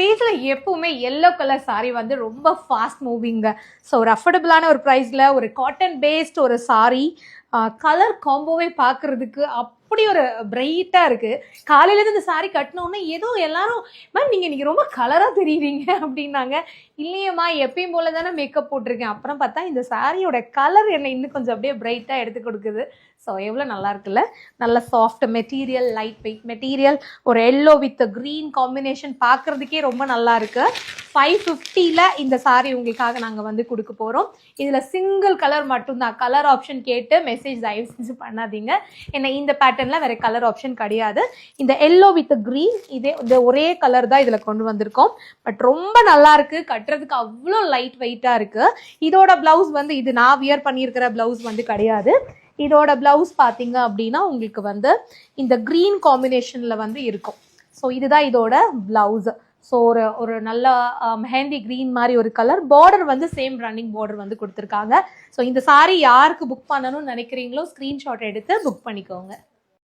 பேஜ்ல எப்பவுமே yellow colour sorry வந்து ரொம்ப ஃபாஸ்ட் மூவிங்க. ஸோ ஒரு அஃபோர்டபுளான ஒரு ப்ரைஸ்ல ஒரு காட்டன் பேஸ்ட் ஒரு சாரி, கலர் காம்போவே பார்க்கறதுக்கு அப்படி ஒரு பிரைட்டா இருக்கு. காலையில இருந்து இந்த சாரி கட்டினோடனே ஏதோ எல்லாரும் மேம் நீங்க ரொம்ப கலரா தெரியுறீங்க அப்படின்னாங்க. இல்லையம்மா எப்பயும் போல தானே மேக்கப் போட்டிருக்கேன். அப்புறம் பார்த்தா இந்த சாரியோட கலர் என்னை இன்னும் கொஞ்சம் அப்படியே பிரைட்டா எடுத்து கொடுக்குது. ஸோ எவ்வளோ நல்லா இருக்குல்ல, நல்ல soft material, light weight material, ஒரு எல்லோ வித் க்ரீன் காம்பினேஷன் பார்க்குறதுக்கே ரொம்ப நல்லா இருக்கு. 550ல இந்த சாரி உங்களுக்காக நாங்கள் வந்து கொடுக்க போகிறோம். இதில் சிங்கிள் கலர் மட்டும்தான். கலர் ஆப்ஷன் கேட்டு மெசேஜ் தயவு செஞ்சு பண்ணாதீங்க. ஏன்னா இந்த பேட்டர்னில் வேறு கலர் ஆப்ஷன் கிடையாது. இந்த எல்லோ வித் க்ரீன் இந்த ஒரே கலர் தான் இதில் கொண்டு வந்திருக்கோம். பட் ரொம்ப நல்லா இருக்கு, கட்டுறதுக்கு அவ்வளோ லைட் வெயிட்டாக இருக்கு. இதோட பிளவுஸ் வந்து இது நான் வியர் பண்ணியிருக்கிற பிளவுஸ் வந்து கிடையாது. இதோட பிளவுஸ் பார்த்தீங்க அப்படின்னா உங்களுக்கு வந்து இந்த க்ரீன் காம்பினேஷனில் வந்து இருக்கும். ஸோ இதுதான் இதோட பிளவுஸ். ஸோ ஒரு நல்ல மெஹந்தி க்ரீன் மாதிரி ஒரு கலர். பார்டர் வந்து சேம் ரன்னிங் பார்டர் வந்து கொடுத்துருக்காங்க. ஸோ இந்த சாரி யாருக்கு புக் பண்ணணும்னு நினைக்கிறீங்களோ ஸ்க்ரீன்ஷாட் எடுத்து புக் பண்ணிக்கோங்க.